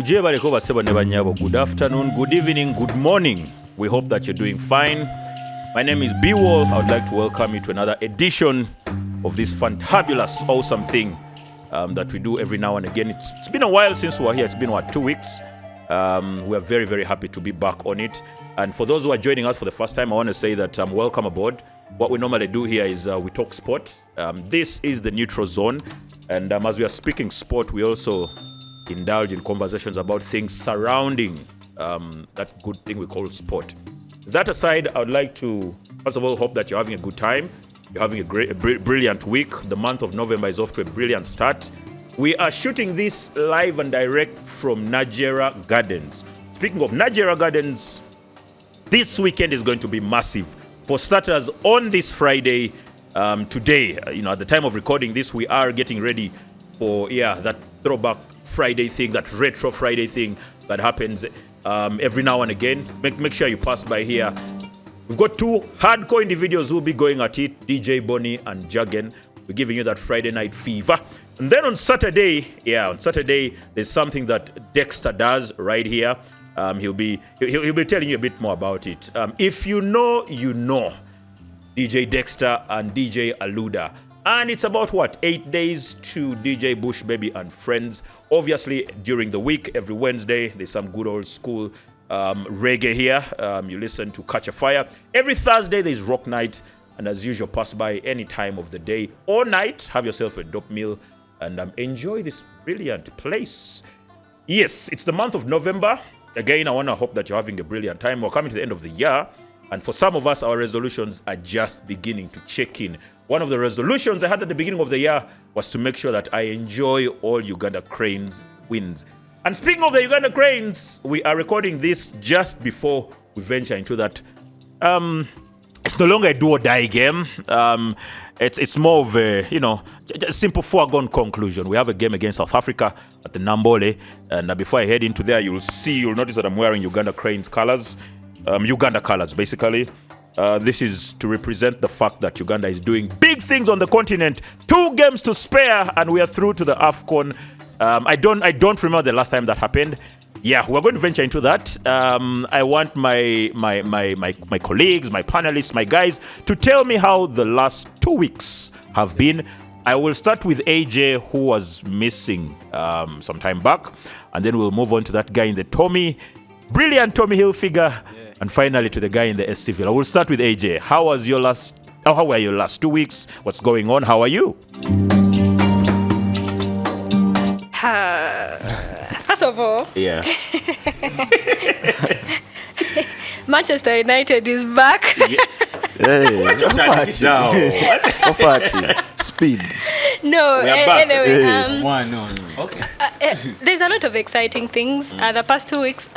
Good afternoon, good evening, good morning. We hope that you're doing fine. My name is Beewol. I would like to welcome you to another edition of this fantabulous, awesome thing that we do every now and again. It's been a while since we were here. It's been, 2 weeks? We are very, very happy to be back on it. And for those who are joining us for the first time, I want to say that welcome aboard. What we normally do here is we talk sport. This is the neutral zone. And as we are speaking sport, we also indulge in conversations about things surrounding that good thing we call sport. That aside, I would like to, first of all, hope that you're having a good time. You're having a brilliant week. The month of November is off to a brilliant start. We are shooting this live and direct from Nigeria Gardens. Speaking of Nigeria Gardens, this weekend is going to be massive. For starters, on this Friday, today, at the time of recording this, we are getting ready for that throwback Friday thing, that retro Friday thing that happens every now and again. Make sure you pass by here. We've got two hardcore individuals who will be going at it, DJ Bonnie and Jagan. We're giving you that Friday night fever. And then on Saturday, there's something that Dexta does right here. He'll be telling you a bit more about it. If you know, you know. DJ Dexta and DJ Aluda. And it's about 8 days to DJ Bush Baby and Friends. Obviously, during the week, every Wednesday, there's some good old school reggae here. You listen to Catch a Fire. Every Thursday, there's Rock Night. And as usual, pass by any time of the day or night. Have yourself a dope meal and enjoy this brilliant place. Yes, it's the month of November. Again, I want to hope that you're having a brilliant time. We're coming to the end of the year. And for some of us, our resolutions are just beginning to check in. One of the resolutions I had at the beginning of the year was to make sure that I enjoy all Uganda Cranes wins. And speaking of the Uganda Cranes, we are recording this just before we venture into that. It's no longer a do or die game. It's more of a simple foregone conclusion. We have a game against South Africa at the Nambole, and before I head into there, you'll notice that I'm wearing Uganda Cranes colors. Uganda colors, basically. This is to represent the fact that Uganda is doing big things on the continent. 2 games to spare, and we are through to the AFCON. I don't remember the last time that happened. Yeah, we're going to venture into that. I want my colleagues, my panelists, my guys to tell me how the last 2 weeks have been. I will start with AJ, who was missing some time back, and then we'll move on to that guy in the brilliant Tommy Hilfiger. And finally, to the guy in the SC Villa. We'll start with AJ. How were your last 2 weeks? What's going on? How are you? First of all, Manchester United is back. Speed. No, anyway. No. Okay. There's a lot of exciting things. The past 2 weeks,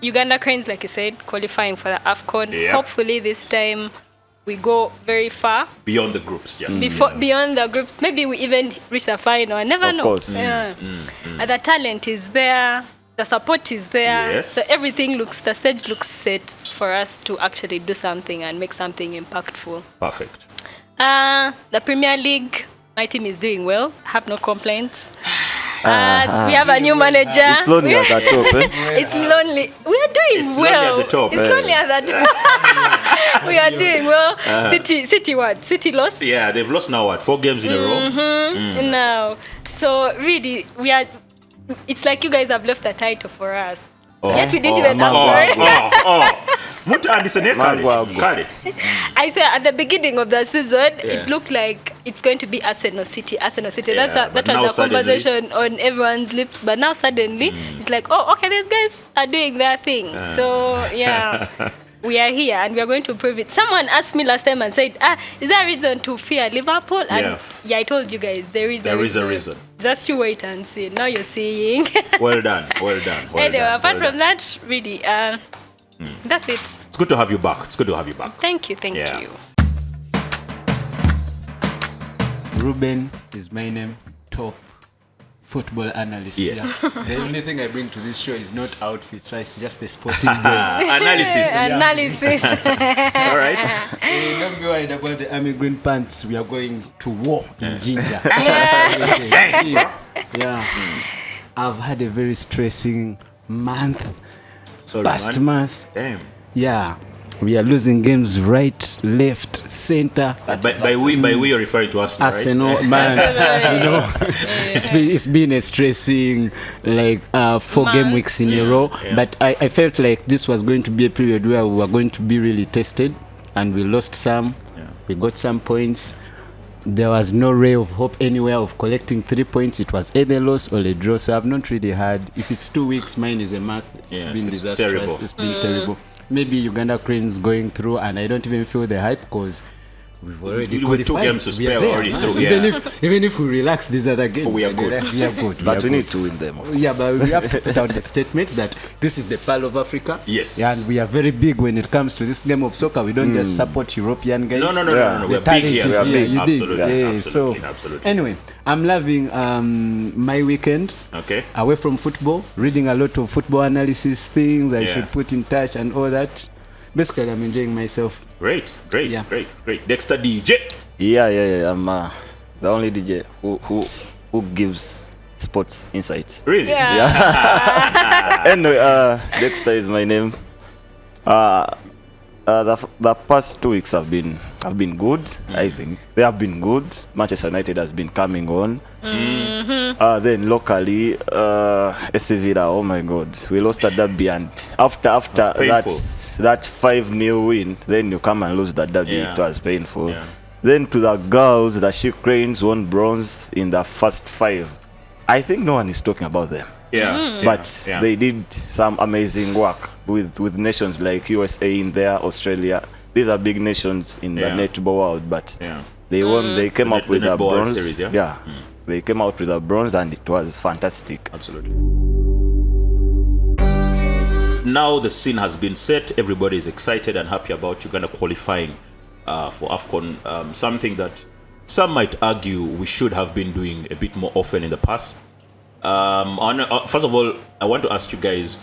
Uganda Cranes, like you said, qualifying for the AFCON. Yeah. Hopefully this time we go very far. Beyond the groups, just. Beyond the groups. Maybe we even reach the final. I never know. Of course. The talent is there. The support is there. Yes. So the stage looks set for us to actually do something and make something impactful. Perfect. The Premier League, my team is doing well. I have no complaints. We have a new manager. It's lonely at the top. It's lonely. We are doing well. It's lonely at the top. It's lonely at the top. We are doing well. City lost. Yeah, they've lost now 4 games in a row. Now, so really, it's like you guys have left a title for us. Yet we didn't even I swear, at the beginning of the season, it looked like it's going to be Arsenal City. That was the conversation on everyone's lips. But now suddenly, it's like, these guys are doing their thing. So, we are here and we are going to prove it. Someone asked me last time and said, is there a reason to fear Liverpool? And I told you guys, there is a reason. Just you wait and see. Now you're seeing. Well done. Anyway, apart from that, really, that's it. It's good to have you back. Thank you. Ruben is my name, top football analyst. Yes. The only thing I bring to this show is not outfits, so it's just the sporting brain. Analysis. All right. Don't be worried about the army green pants. We are going to war in Ginger. I've had a very stressing month. Past man. month. Damn. Yeah. We are losing games right, left, center. By we you're referring to Arsenal, Arsenal, right? man, it's been a stressing 4 game weeks in a row. Yeah. But I felt like this was going to be a period where we were going to be really tested, and we lost some. Yeah. We got some points. There was no ray of hope anywhere of collecting 3 points. It was either loss or a draw. So I've not really had. If it's 2 weeks, mine is a month. It's been disastrous. Terrible. It's been terrible. Maybe Uganda Cranes going through, and I don't even feel the hype because we've already with 2 games to spare already through. Even if we relax these other games, we are good. We are good. But we need to win them. Yeah, but we have to put out the statement that this is the Pearl of Africa. Yes. And we are very big when it comes to this game of soccer. We don't just support European guys. No. The We're big talent here. is We are big. You dig? Absolutely. So, Absolutely. anyway, I'm loving my weekend. Okay. Away from football, reading a lot of football analysis things I should put in touch and all that. Basically, I'm enjoying myself. Great. Yeah. Great. Dexta DJ. Yeah. I'm the only DJ who gives sports insights. Really? Yeah. Anyway, Dexta is my name. The past 2 weeks have been good. I think they have been good. Manchester United has been coming on. Then locally, AC Villa. Oh my God, we lost a derby, and after that 5-0 win, then you come and lose the derby. Yeah. It was painful. Yeah. Then to the girls, the She Cranes won bronze in the first 5. I think no one is talking about them. Yeah. But Yeah. they did some amazing work with nations like USA in there, Australia. These are big nations in the netball world, but they won. They came out with a bronze. Series, They came out with a bronze, and it was fantastic. Absolutely. Now the scene has been set. Everybody is excited and happy about Uganda qualifying for AFCON. Something that some might argue we should have been doing a bit more often in the past. First of all, I want to ask you guys,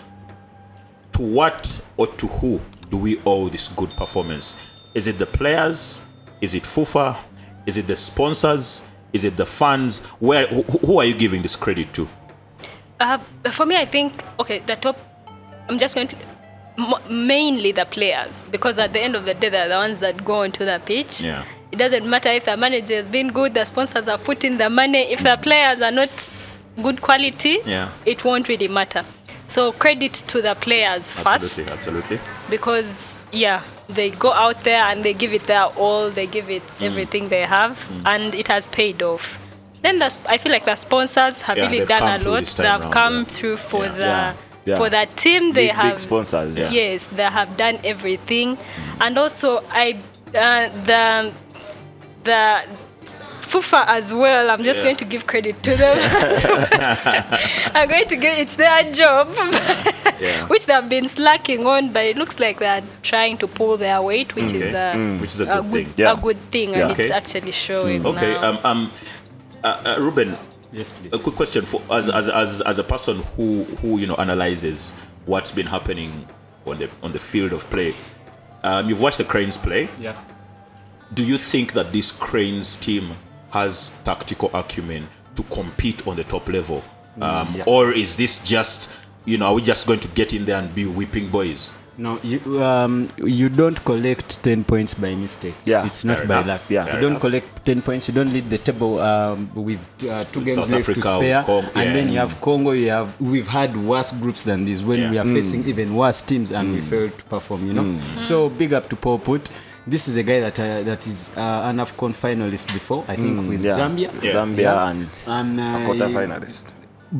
to what or to who do we owe this good performance? Is it the players? Is it FIFA? Is it the sponsors? Is it the fans? Who are you giving this credit to? For me, I think, the top, I'm just going to, mainly the players, because at the end of the day, they're the ones that go onto the pitch. Yeah. It doesn't matter if the manager has been good, the sponsors are putting the money. If the players are not good quality, it won't really matter. So credit to the players first. Absolutely. Because, they go out there and they give it their all, they give it everything they have, and it has paid off. Then I feel like the sponsors have really done a lot. They have come through for for that team. They have big sponsors. Yeah. Yes, they have done everything, and also the FIFA as well. I'm just going to give credit to them. I'm going to give it's their job, which they have been slacking on, but it looks like they're trying to pull their weight, which is a good thing. A good thing, and it's actually showing. Okay. Now. Ruben. Yes, please. A quick question for as a person who analyzes what's been happening on the field of play. You've watched the Cranes play. Yeah. Do you think that this Cranes team has tactical acumen to compete on the top level, or is this just are we just going to get in there and be whipping boys? No, you don't collect 10 points by mistake. Yeah, it's not fair by enough. luck. Yeah. You don't collect 10 points. You don't lead the table with 2 games South left Africa, to spare, Congo, and then you have Congo. We've had worse groups than this when we are facing even worse teams, and we failed to perform. So big up to Paul Put. This is a guy that is an AFCON finalist before, I think, with Zambia. And a quarter finalist.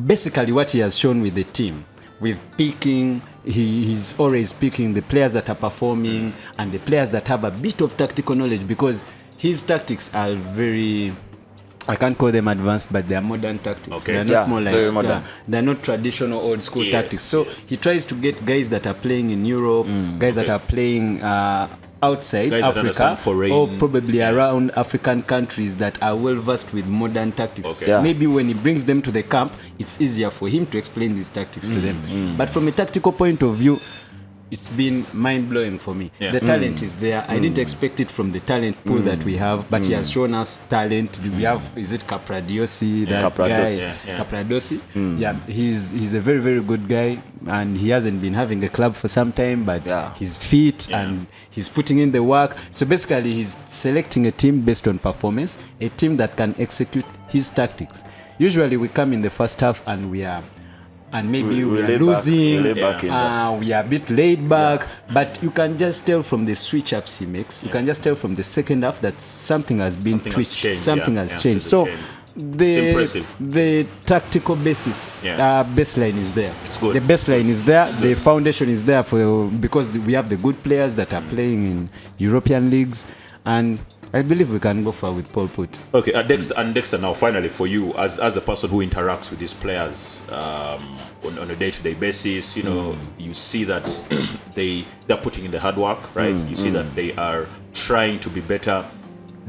Basically, what he has shown with the team, with picking, he's always picking the players that are performing and the players that have a bit of tactical knowledge, because his tactics are very, I can't call them advanced, but they are modern tactics. Okay. They're not more very like modern. they're not traditional old school tactics. So he tries to get guys that are playing in Europe, guys that are playing outside Guys that Africa, understand foreign, or probably around African countries that are well versed with modern tactics. Okay. Yeah. Maybe when he brings them to the camp, it's easier for him to explain these tactics to them. But from a tactical point of view, it's been mind-blowing for me. Yeah. The talent is there. I didn't expect it from the talent pool that we have, but he has shown us talent. We have, is it Capradiosi, that guy? Capradiosi. Yeah, he's a very, very good guy, and he hasn't been having a club for some time, but he's fit and he's putting in the work. So basically, he's selecting a team based on performance, a team that can execute his tactics. Usually, we come in the first half and we are losing, we are a bit laid back, but you can just tell from the switch ups he makes, you can just tell from the second half that something has been twitched, something has changed. So the tactical basis, baseline is there. It's good. The baseline is there, the foundation is there because we have the good players that are playing in European leagues, and I believe we can go far with Paul Put. Okay, Dexta, now finally for you, as the person who interacts with these players on a day-to-day basis, you see that they're putting in the hard work, right? You see that they are trying to be better.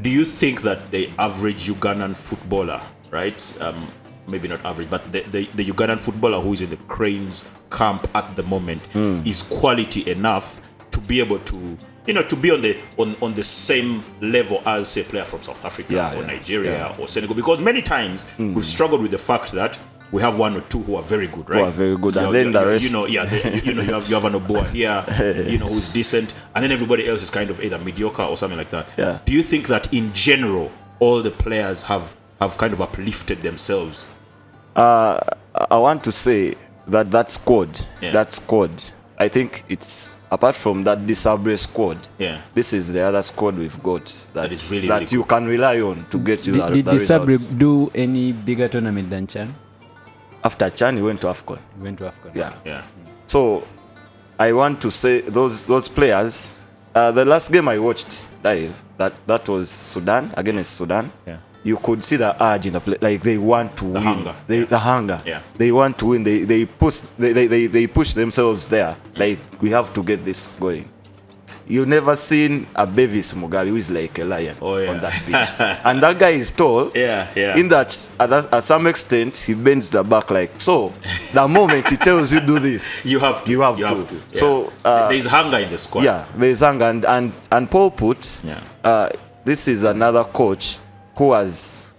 Do you think that the average Ugandan footballer, right? Maybe not average, but the Ugandan footballer who is in the Cranes camp at the moment is quality enough to be able to to be on the same level as, say, a player from South Africa or Nigeria or Senegal? Because many times we've struggled with the fact that we have one or two who are very good, right? Who are very good, and then the rest. You have an Oboa here, who's decent, and then everybody else is kind of either mediocre or something like that. Yeah. Do you think that in general all the players have kind of uplifted themselves? I want to say that squad, I think it's, apart from that Disabre squad, this is the other squad we've got that is really, that you can rely on to get you the results. Did Disabre do any bigger tournament than Chan? After Chan, he went to AFCON. Yeah. So I want to say those players. The last game I watched live, that was Sudan, against Sudan. Yeah. You could see the urge in the play, like they want to win. Hunger. The hunger. Yeah. They want to win. They push themselves there. Like, we have to get this going. You've never seen a Bevis Mugabe who is like a lion on that pitch. And that guy is tall. In that, at some extent, he bends the back like so. The moment he tells you do this, you have to. Yeah. So there's hunger in the squad. Yeah, there's hunger, and Paul Put. This is another coach who has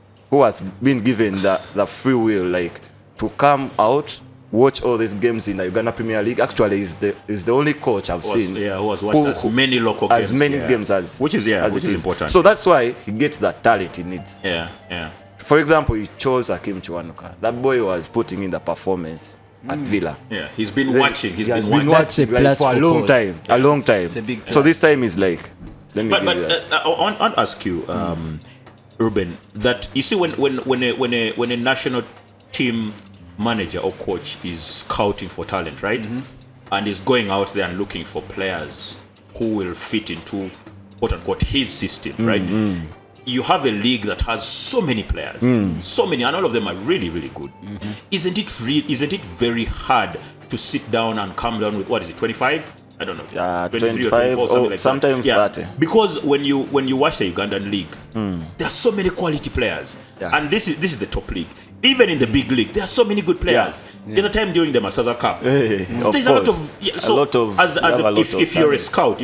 been given the free will, like, to come out, watch all these games in the Uganda Premier League. Actually, is the only coach I've seen who has watched as many local games, games as which is important. So that's why he gets the talent he needs. Yeah. For example, he chose Hakim Chiwanuka. That boy was putting in the performance at Villa. Yeah, he's been watching. He's been watching like, for a long time. A long time. So this time is like, let me. But I want to ask you, Ruben, that you see when a national team manager or coach is scouting for talent, right? And is going out there and looking for players who will fit into quote unquote his system, right? You have a league that has so many players, so many, and all of them are really, really good. Isn't it very hard to sit down and come down with, what is it, 25? I don't know, 23 or 24, something like sometimes that. 30. Because when you watch the Ugandan league, there are so many quality players, and this is the top league. Even in the big league, there are so many good players. The other time during the Masaza Cup, there's a lot of. If you're a scout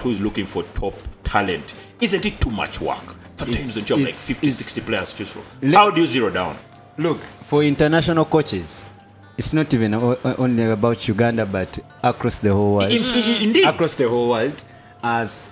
who is looking for top talent, isn't it too much work? Sometimes you have like 50, 60 players to choose from. How do you zero down? Look, for international coaches, it's not even only about Uganda, but across the whole world. Indeed. Across the whole world, as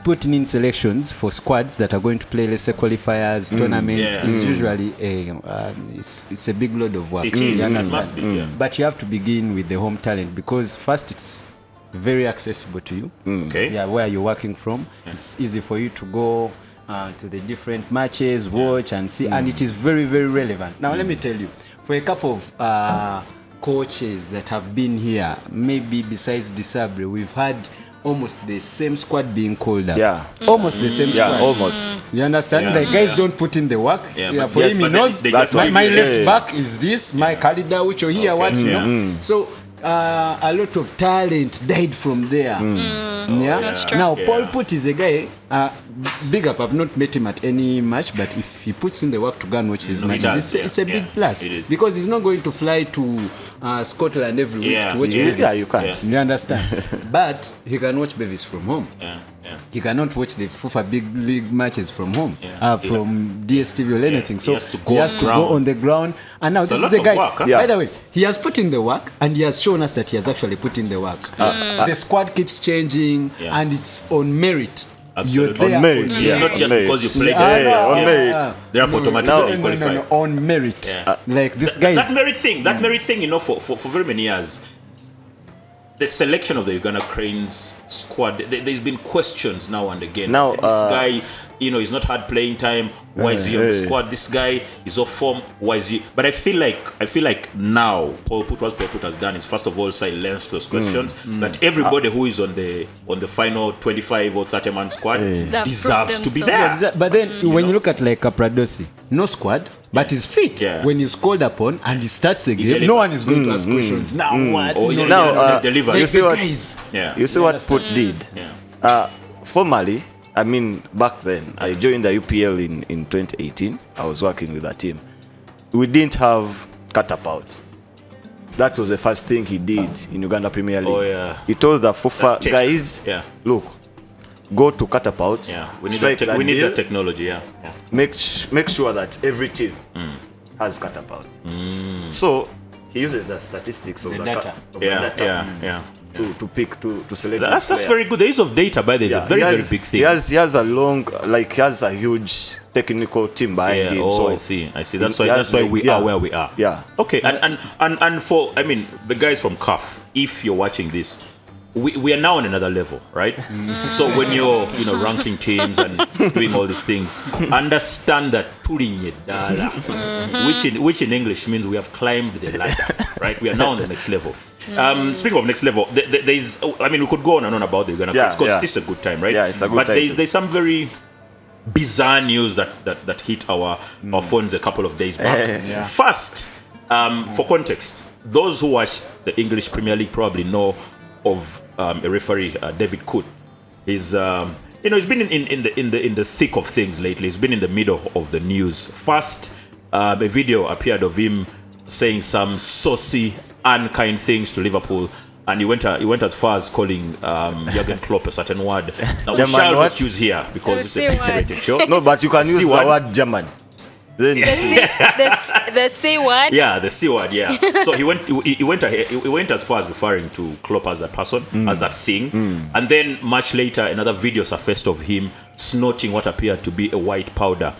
putting in selections for squads that are going to play, let's say, qualifiers, tournaments, is usually it's a big load of work. It is. It must be. But you have to begin with the home talent, because first, it's very accessible to you. Where you're working from, it's easy for you to go to the different matches, watch and see, and it is very, very relevant. Now, let me tell you, for a couple of coaches that have been here, maybe besides Disabre, we've had almost the same squad being called up. Almost the same squad. Almost. You understand? The guys don't put in the work. For him, he knows my left back is this, my Khalida Ucho here, what, you know. So a lot of talent died from there. That's true. Now, Paul Put is a guy, Big up. I've not met him at any match, but if he puts in the work to go and watch his matches, it's a big plus. Because he's not going to fly to Scotland every week to watch Bevis. Yeah, you can't. You understand? But he can watch Bevis from home. He cannot watch the FIFA Big League matches from home, from DSTV or anything. So he has to go on the ground. And now this is a guy, by the way, he has put in the work and he has shown us that he has actually put in the work. The squad keeps changing and it's on merit. Absolutely. You're On merit. It's not just because you played on merit. Therefore, automatically you qualify. No, on merit. Like this guy that merit thing, you know, for very many years, the selection of the Uganda Cranes squad, there's been questions now and again. Now, this guy, you know, he's not had playing time. Why is he on the squad? This guy is off form. Why is he? But I feel like now what Paul Put has done is first of all silence those questions. That everybody who is on the final 25 or 30 man squad deserves to be there. But then when you look at like Capradosi, no squad. But he's fit. When he's called upon and he starts again, no one is going to ask questions. Now what? Deliver. You see what Put did? Formally, I mean, back then, I joined the UPL in 2018. I was working with a team. We didn't have catapult. That was the first thing he did in Uganda Premier League. He told the FUFA guys, look, go to catapult. We need that technology. Make sure that every team has catapult. So he uses the statistics of the data. To select. That's very good. The use of data, by the way, is a very big thing. He has a huge technical team behind him. So I see. That's why we are where we are. Okay. And for the guys from CAF, if you're watching this, we are now on another level, right? So when you're ranking teams and doing all these things, understand that which in English means we have climbed the ladder, right? We are now on the next level. Speaking of next level, there's we could go on and on about the Uganda Cranes because this is a good time, right? Yeah, it's a good time. But there's some very bizarre news that hit our phones a couple of days back. First, for context, those who watch the English Premier League probably know of a referee, David Coote. He's he's been in the thick of things lately. He's been in the middle of the news. First, a video appeared of him saying some saucy, unkind things to Liverpool, and he went as far as calling Jurgen Klopp a certain word. Now we shall not use here because it's a picture show. No, but you can use the word German. Then the C word. Yeah, the C word. Yeah. So he went as far as referring to Klopp as a person, as that thing, and then much later another video surfaced of him snorting what appeared to be a white powder.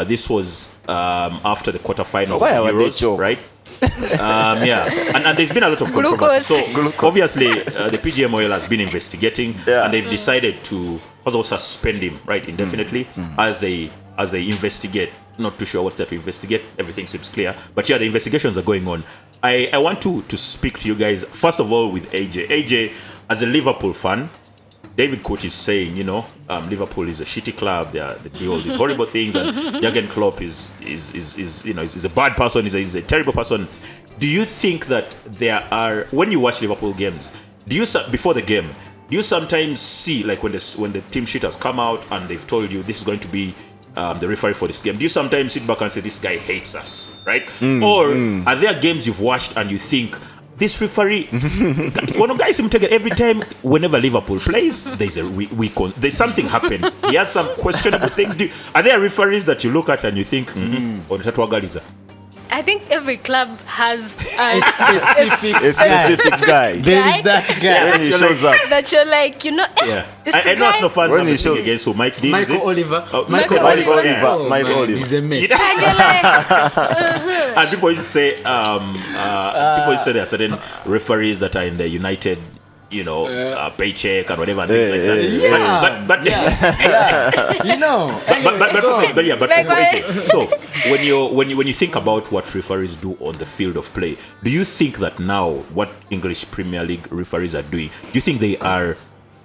This was after the quarterfinal of the Euros, right? And there's been a lot of controversy. So obviously the PGMOL has been investigating, and they've decided to also suspend him, right, indefinitely as they investigate. Not too sure what's there to investigate. Everything seems clear, but the investigations are going on. I want to speak to you guys first of all with AJ. AJ, as a Liverpool fan, David Coote is saying, Liverpool is a shitty club. They do all these horrible things, and Jurgen Klopp is a bad person. He's a terrible person. Do you think that there are, when you watch Liverpool games, before the game, do you sometimes see, like when the team sheet has come out and they've told you this is going to be the referee for this game, do you sometimes sit back and say this guy hates us, right? Or are there games you've watched and you think this referee, every time whenever Liverpool plays, there's something happens. He has some questionable things. Are there referees that you look at and you think, I think every club has a specific guy. There is that guy when he shows up. That you're like, I know Arsenal fans when have a against who Michael Oliver. Michael Oliver. He's a mess. And people used to say, there are certain referees that are in the United, paycheck and whatever and things like that. So when you think about what referees do on the field of play, do you think that now what English Premier League referees are doing, do you think they are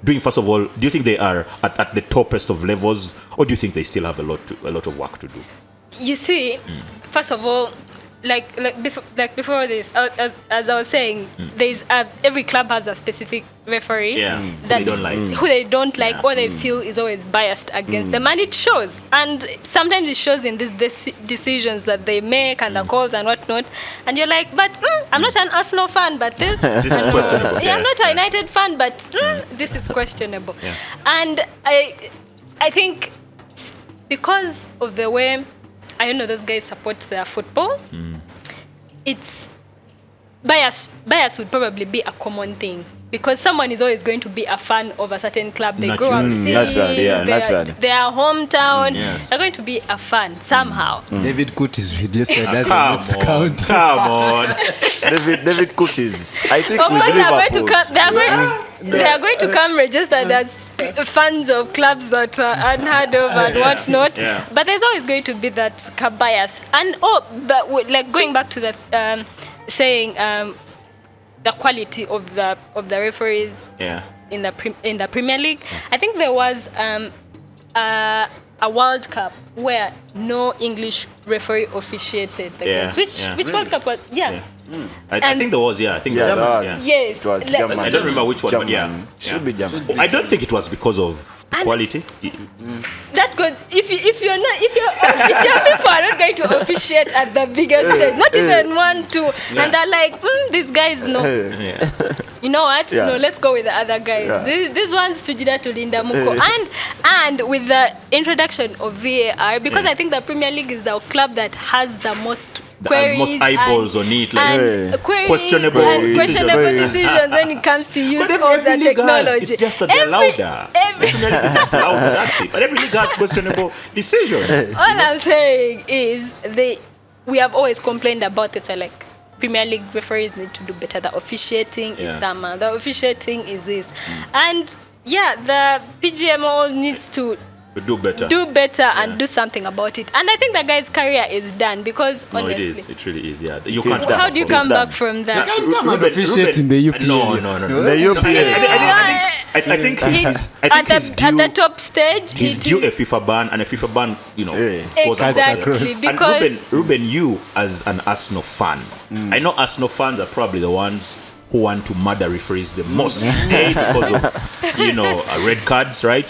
doing, first of all, do you think they are at the toppest of levels, or do you think they still have a lot of work to do? You see, first of all, before this, as I was saying, there's every club has a specific referee that who they don't like or they feel is always biased against them, and it shows. And sometimes it shows in these decisions that they make and the calls and whatnot. And you're like, but I'm not an Arsenal fan, but this is questionable. I'm not a United fan, but this is questionable. Yeah. And I think because of the way, I don't know, those guys support their football, it's bias would probably be a common thing, because someone is always going to be a fan of a certain club they grew up seeing, their hometown. They're going to be a fan somehow. David Coote is reduced. Come on. David Coote is, I think, of with course Liverpool. they are going to come registered as fans of clubs that are unheard of and whatnot. But there's always going to be that bias. And but like going back to that saying the quality of the referees in the Premier League. I think there was a World Cup where no English referee officiated the games. Which World Cup was? I think there was, I think Germany. Yes. It was Germany. I don't remember which one, German. but Should be German. I don't think it was because of quality. That goes if your people are not going to officiate at the biggest stage, not even 1-2, and they're like, these guys know. You know what? No, let's go with the other guys. These ones tujida tulinda muko. And with the introduction of VAR, because I think the Premier League is the club that has the most queries most eyeballs on it, like questionable decisions when it comes to use of the technology. It's just that they're louder. That's it. But every league has questionable decisions. All I'm saying is we have always complained about this. Like, Premier League referees need to do better. The officiating is summer. The officiating is this, and the PGMO needs to do better and do something about it. And I think the guy's career is done, because honestly, it really is. You can't. How do you come back from that? You can't come and officiate in the UPL. No. The UPL. I think at the top stage, he's due a FIFA ban, and a FIFA ban, exactly. Because and Ruben, you as an Arsenal fan, I know Arsenal fans are probably the ones who want to murder referees the most because of red cards, right?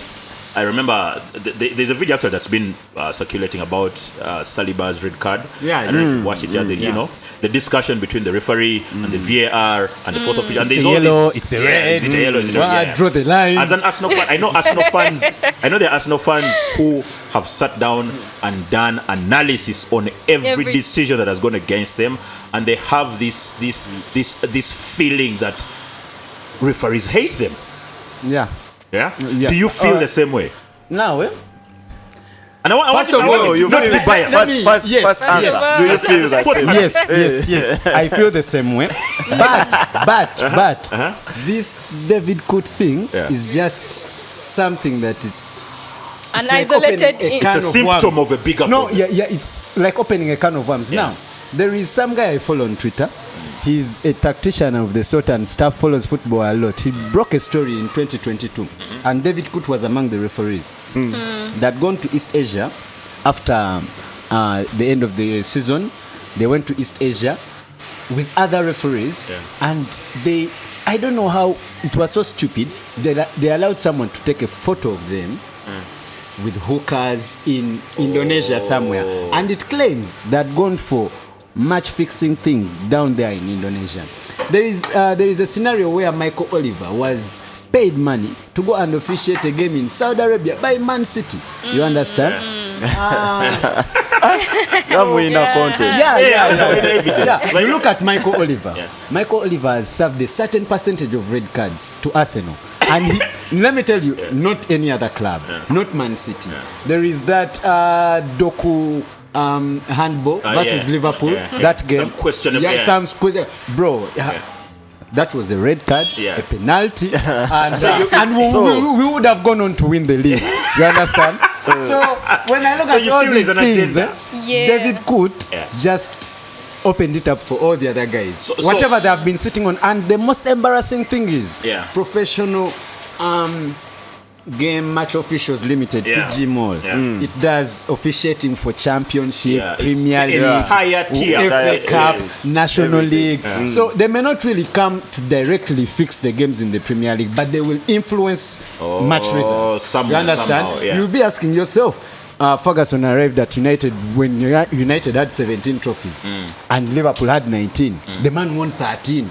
I remember there's a video actually that's been circulating about Saliba's red card. I don't know if you watch it. The discussion between the referee and the VAR and the fourth official. And there's yellow, it's a red. It's a yellow, it's a red. Draw the line. As an Arsenal fan, I know Arsenal fans. I know there are Arsenal fans who have sat down and done analysis on every decision that has gone against them, and they have this feeling that referees hate them. Yeah. Do you feel the same way? No. And I want you not to be biased. First answer. Do you feel that same way? Yes. I feel the same way. But this David Coote thing is just something that is an isolated. It's a symptom of a bigger problem. It's like opening a can of worms. Now, there is some guy I follow on Twitter. He's a tactician of the sort and stuff, follows football a lot. He broke a story in 2022, and David Coote was among the referees that gone to East Asia after the end of the season. They went to East Asia with other referees, and I don't know how, it was so stupid. They allowed someone to take a photo of them with hookers in Indonesia somewhere, and it claims that gone for match fixing things down there in Indonesia. There is a scenario where Michael Oliver was paid money to go and officiate a game in Saudi Arabia by Man City. You understand? You look at Michael Oliver. Michael Oliver has served a certain percentage of red cards to Arsenal. And let me tell you, not any other club, not Man City. There is that Doku handball versus Liverpool, that game. Some questionable. Bro, that was a red card, a penalty, and we would have gone on to win the league. You understand? So when I look at all these things, David Coote just opened it up for all the other guys. Whatever they have been sitting on. And the most embarrassing thing is professional game Match Officials Limited, PG Mall. It does officiating for Championship, Premier League, entire tier, FA Cup, National League. So they may not really come to directly fix the games in the Premier League, but they will influence match results. You understand? You'll be asking yourself, Ferguson arrived at United when United had 17 trophies and Liverpool had 19. The man won 13.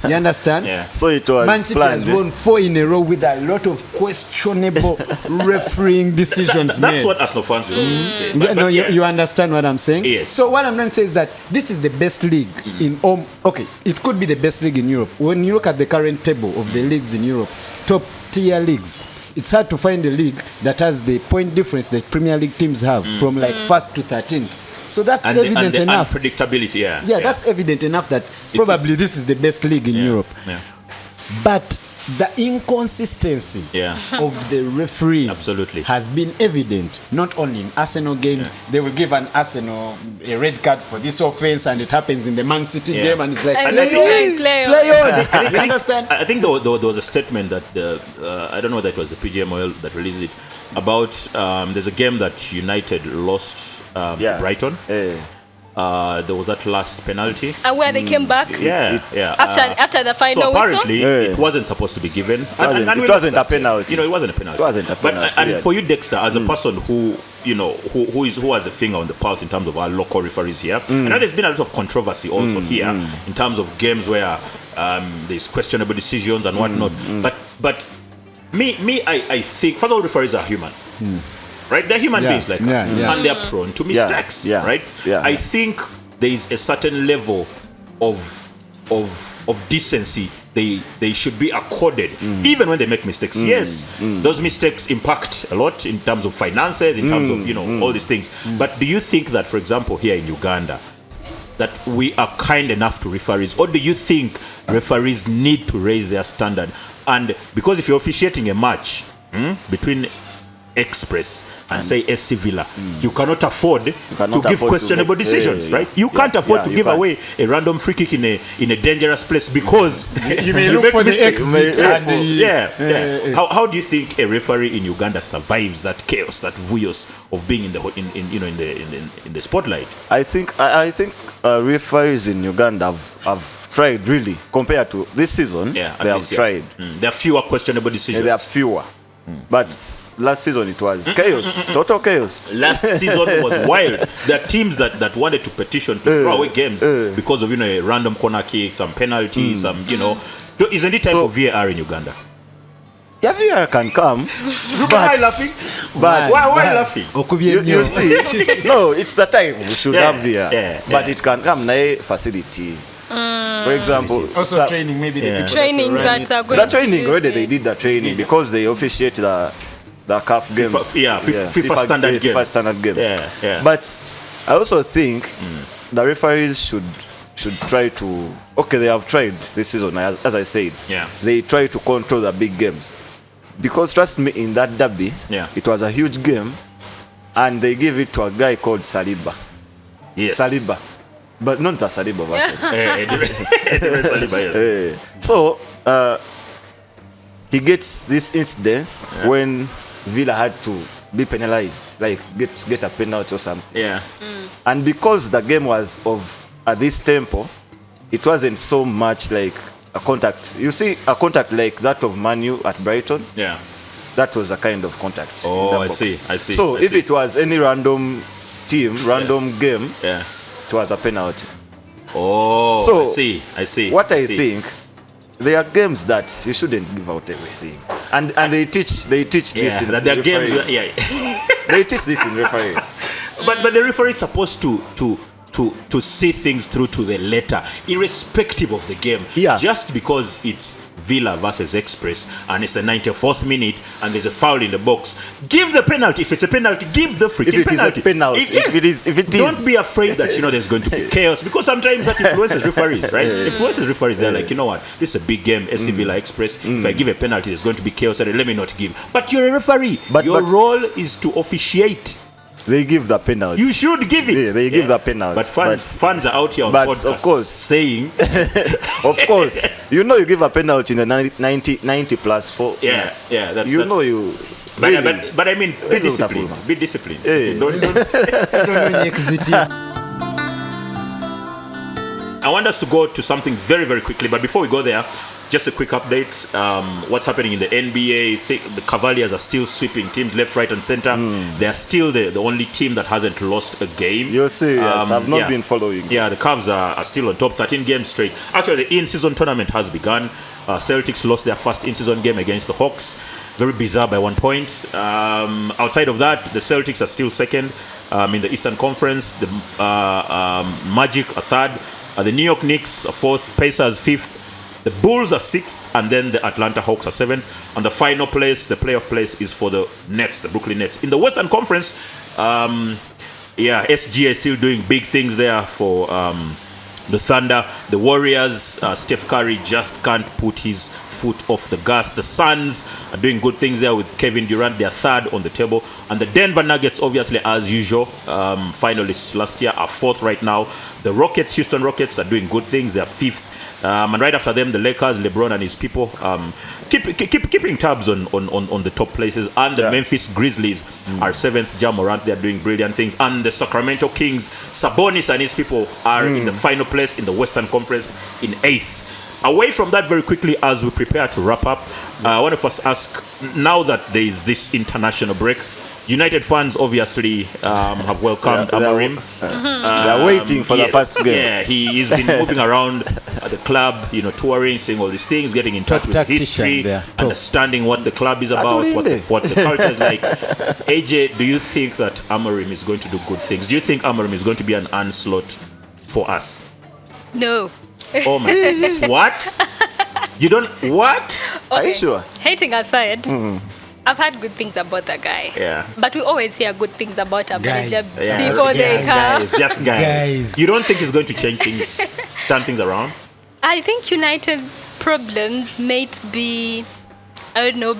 You understand? So it was Man City has won 4 in a row with a lot of questionable refereeing decisions That's made. what Arsenal fans will say. You understand what I'm saying? Yes. So what I'm trying to say is that this is the best league in okay, it could be the best league in Europe. When you look at the current table of the leagues in Europe, top tier leagues, it's hard to find a league that has the point difference that Premier League teams have from like 1st to 13th. So that's evident enough. Unpredictability, that's evident enough that probably this is the best league in Europe. But the inconsistency of the referees has been evident, not only in Arsenal games. They will give an Arsenal a red card for this offense, and it happens in the Man City game, and it's like, play on. You understand? I think there was a statement that I don't know that it was the PGMOL that released it about there's a game that United lost to Brighton. There was that last penalty, and where they came back. After the final. So apparently, it wasn't supposed to be given. It wasn't a penalty. It wasn't a penalty. But for you, Dexter, as a person who who has a finger on the pulse in terms of our local referees here, I know there's been a lot of controversy also here in terms of games where there's questionable decisions and whatnot. But I think first of all, referees are human. Right, they're human beings like us, and they're prone to mistakes. Right, I think there is a certain level of decency they should be accorded, even when they make mistakes. Yes, those mistakes impact a lot in terms of finances, in terms of all these things. But do you think that, for example, here in Uganda, that we are kind enough to referees, or do you think referees need to raise their standard? And because if you're officiating a match between Express and say SC Villa, you cannot afford to give questionable decisions, right? You can't afford to give away a random free kick in a dangerous place because you may look for the exit. How do you think a referee in Uganda survives that chaos, that vuyos of being in the spotlight? I think referees in Uganda have tried, really, compared to this season. They have tried. There are fewer questionable decisions. There are fewer, but last season it was chaos, total chaos. Last season was wild. There are teams that wanted to petition to throw away games because of a random corner kick, some penalties, some Isn't it time for VAR in Uganda? Yeah, VAR can come. Why laughing? But why laughing? You see, no, it's the time we should have VAR, but it can come na facility. For example, also training, maybe the training that are going the training already they did the training because they officiate the CAF games, FIFA standard games. FIFA standard games. But I also think the referees should try to. Okay, they have tried this season, as I said. They try to control the big games, because trust me, in that derby, it was a huge game, and they gave it to a guy called Saliba. Yes, Saliba, but not the Saliba version. Saliba, yes. So he gets this incidents when Villa had to be penalized, like get a penalty or something. And because the game was of at this tempo, it wasn't so much like a contact. You see, a contact like that of Manu at Brighton. That was a kind of contact. Oh, I see. So if it was any random team, game, it was a penalty. Oh, so I see. What I think, there are games that you shouldn't give out everything, and they teach this in that there are games. They teach this in referee. But the referee is supposed to see things through to the letter, irrespective of the game. Just because it's Villa versus Express and it's a 94th minute and there's a foul in the box, give the penalty. If it's a penalty, give the freaking penalty. If it is, don't be afraid that there's going to be chaos, because sometimes that influences referees, right? Influences referees. They're like, you know what, this is a big game, SC Villa Express. If I give a penalty, there's going to be chaos. Let me not give. But you're a referee. But your role is to officiate. They give the penalty. You should give it. Yeah, they give the penalty. But fans are out here on but podcasts of course, saying... of course, you give a penalty in the 90 plus 4 minutes. Yeah, that's... you... But I mean, be disciplined. Be disciplined. Yeah. I want us to go to something very, very quickly. But before we go there, just a quick update. What's happening in the NBA? The Cavaliers are still sweeping teams left, right, and center. They are still the only team that hasn't lost a game. You'll see, yes. I've not been following. Yeah, the Cavs are still on top, 13 games straight. Actually, the in-season tournament has begun. Celtics lost their first in-season game against the Hawks. Very bizarre by 1 point. Outside of that, the Celtics are still second in the Eastern Conference. The Magic are third. The New York Knicks are fourth. Pacers fifth. The Bulls are sixth, and then the Atlanta Hawks are seventh. And the final place, the playoff place, is for the Nets, the Brooklyn Nets. In the Western Conference, SGA is still doing big things there for the Thunder. The Warriors, Steph Curry just can't put his foot off the gas. The Suns are doing good things there with Kevin Durant. They are third on the table. And the Denver Nuggets, obviously, as usual, finalists last year, are fourth right now. The Houston Rockets, are doing good things. They are fifth. And right after them, the Lakers, LeBron and his people, keeping tabs on the top places. And the Memphis Grizzlies are seventh. Ja Morant, they are doing brilliant things. And the Sacramento Kings, Sabonis and his people are in the final place in the Western Conference in eighth. Away from that, very quickly, as we prepare to wrap up, I want to first ask, now that there is this international break, United fans obviously have welcomed Amorim. They're waiting for the first game. Yeah, he's been moving around the club, touring, seeing all these things, getting in touch with history, understanding what the club is about, what the culture is like. AJ, do you think that Amorim is going to do good things? Do you think Amorim is going to be an onslaught for us? No. Oh my goodness. What? You don't... What? Okay. Are you sure? Hating aside, I've heard good things about the guy. Yeah. But we always hear good things about a manager Yeah. before they come. Just guys. You don't think he's going to change things, turn things around? I think United's problems might be,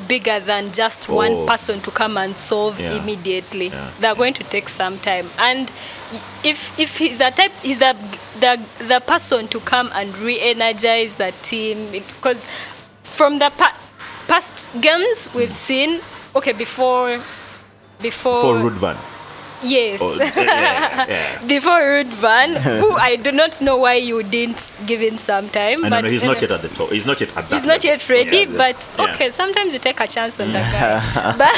bigger than just one person to come and solve immediately. Yeah. They're going to take some time. And if he's the person to come and re-energize the team, because from the past games we've seen, before Rudvan. Yes. Yeah. Before Rudvan, who I do not know why you didn't give him some time. No, he's not yet at the top. He's not yet at that. He's not yet ready, Yeah. but sometimes you take a chance on the guy. But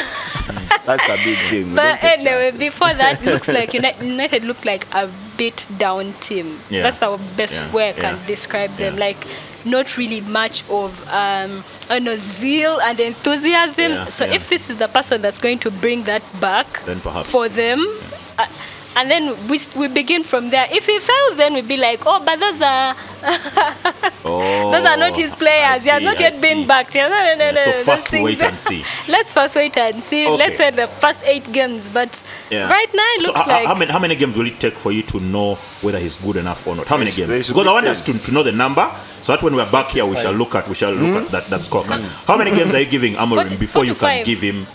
That's a big thing. But anyway, before that, looks like United looked like a beat down team. Yeah. That's the best way I can describe them. Yeah. Like not really much of zeal and enthusiasm. If this is the person that's going to bring that back then perhaps for them, and then we begin from there. If he fails, then we'd be like, but those are those are not his players. He has not yet been backed. No. So first wait and see. Let's first wait and see. Okay. Let's say the first 8 games. But right now it looks like... How many games will it take for you to know whether he's good enough or not? How many games? Because I want us to know the number, so that when we're back here, we shall look at that scorecard. How many games are you giving Amorim before you can give him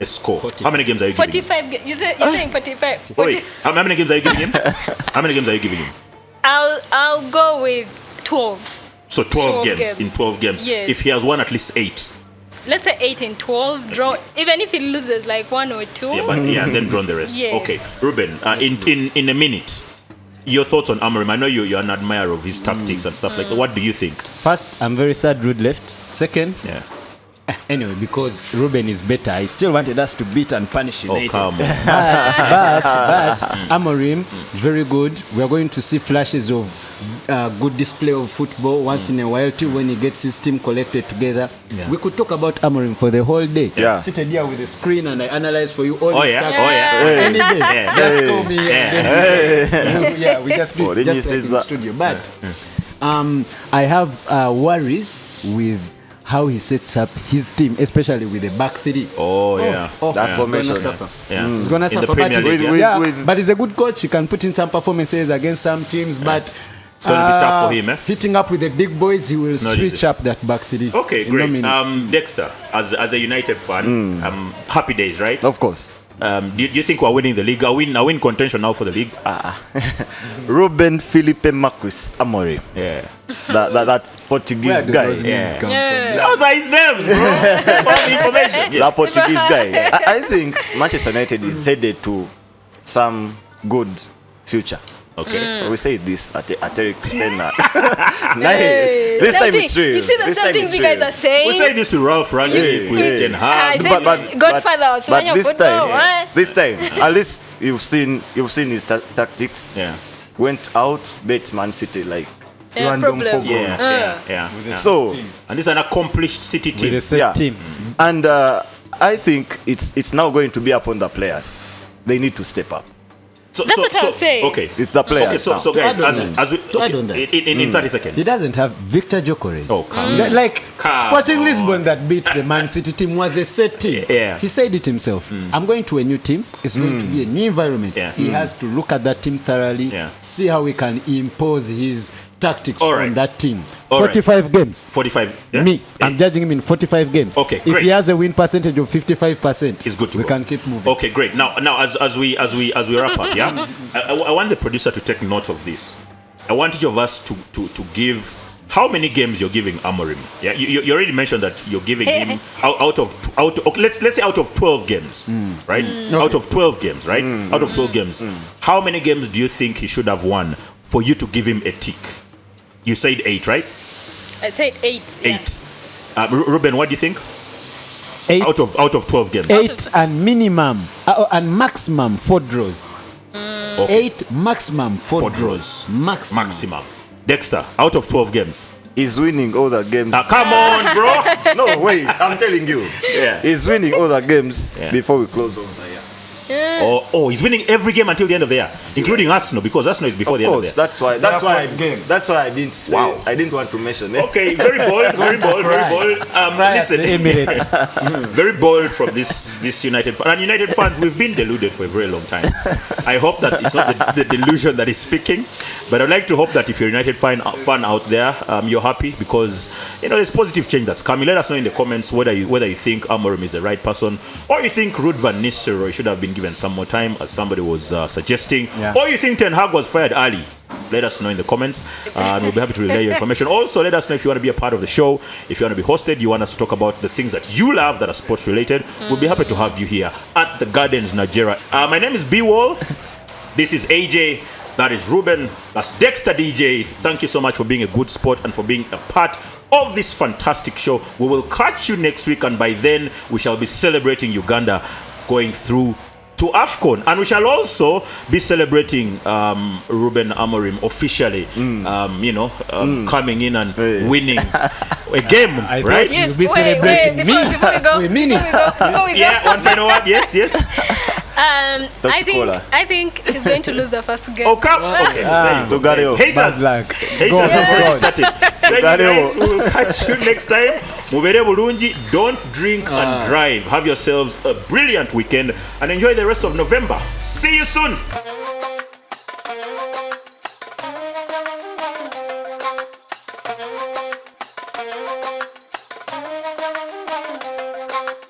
a score? 40. How many games are you giving him? 45. You're saying 45. 40. Wait, how many games are you giving him? How many games are you giving him? I'll go with 12. So 12 games. In 12 games. Yes. If he has won at least 8. Let's say 8 in 12. Draw. Even if he loses like 1 or 2. And then draw the rest. Yes. Okay, Ruben. In a minute, your thoughts on Amorim? I know you're an admirer of his tactics and stuff like that. What do you think? First, I'm very sad Rude left. Second, anyway, because Ruben is better, he still wanted us to beat and punish United. Come on. But Amorim is very good. We are going to see flashes of good display of football once in a while too, when he gets his team collected together. We could talk about Amorim for the whole day. Seated here with the screen and I analyze for you all the stuff. Any day. Just call me. We just do it just like in the studio. But I have worries with how he sets up his team, especially with the back three. That formation. He's gonna suffer. But he's a good coach. He can put in some performances against some teams, but it's going to be tough for him. Hitting up with the big boys, he will switch up that back three. Okay, great. Dexter, as a United fan, happy days, right? Of course. Do you think we're winning the league? Are we in contention now for the league? Ruben Felipe Marques Amorim. Yeah. That Portuguese guy. Those names come from? Those are his names, bro. All the information. That Portuguese guy. I think Manchester United is headed to some good future. Okay. We say this at Eric Tenna. Hey, This time something- it's real. You see the This time something it's you guys real. are saying? We say this to Ralph Rangnick, with Ten Hag. I said Godfather was but this football, time, what? this time, at least you've seen his tactics. Yeah. Went out, bet Man City like Yeah, random problem. 4 goals. Yeah. So And this is an accomplished City With team. the same team. and I think it's now going to be upon the players. They need to step up. That's what I was saying. Okay. It's the players. Okay, so now. guys, To add on as we that. To add on that. in 30 seconds. He doesn't have Victor Gyökeres. Oh, come on. Like Come Sporting on. Lisbon that beat the Man City team was a set team. Yeah. He said it himself. I'm going to a new team. It's going to be a new environment. Yeah. He has to look at that team thoroughly, Yeah. see how he can impose his tactics All right. on that team. All right. 45 games. 45. Yeah? Me, I'm Yeah. judging him in 45 games. Okay, If great. he has a win percentage of 55%, It's good to we go. can keep moving. Okay, great. Now, as we wrap up, yeah, I want the producer to take note of this. I want each of us to give how many games you're giving Amorim. Yeah, you already mentioned that you're giving him out of okay, let's say out of 12 games, right? Out of 12 games, right? Out of 12 games, how many games do you think he should have won for you to give him a tick? You said 8, right? I said 8. 8. Ruben, what do you think? 8, Out of 12 games. 8 and minimum and maximum 4 draws. Okay. 8 maximum 4 4 draws. draws. Maximum. Dexter, out of 12 games. He's winning all the games. Come on, bro. No, wait, I'm telling you. Yeah. He's winning all the games Yeah. before we close off the year. Oh, he's winning every game until the end of the year, including Arsenal, because Arsenal is before Of the end of course, the year. that's why I didn't say. Wow. I didn't want to mention it. Okay, very bold, very bold, very bold. Listen, The Emirates. very bold from this United fan. And United fans, we've been deluded for a very long time. I hope that it's not the delusion that is speaking, but I'd like to hope that if you're a United fan out there, you're happy because there's positive change that's coming. Let us know in the comments whether you think Amorim is the right person, or you think Ruud van Nistelrooy should have been given some more time, as somebody was suggesting, or you think Ten Hag was fired early. Let us know in the comments, and we'll be happy to relay your information. Also, let us know if you want to be a part of the show, if you want to be hosted, you want us to talk about the things that you love that are sports related. We'll be happy to have you here at the Gardens, Nigeria. My name is Beewol. This is AJ. That is Ruben. That's Dexta DJ. Thank you so much for being a good sport and for being a part of this fantastic show. We will catch you next week, and by then we shall be celebrating Uganda going through to AFCON, and we shall also be celebrating Ruben Amorim officially, coming in and winning a game, I right? thought you'll be celebrating before me. we go, We mean it. before we go. Yeah, one final one. Yes. I think he's going to lose the first game. Oh, come. Okay. There you go. Togario. Haters. Bad luck. Haters God, have already God. started. Thank you guys. We'll catch you next time. Mubere bulungi. Don't drink and drive. Have yourselves a brilliant weekend and enjoy the rest of November. See you soon.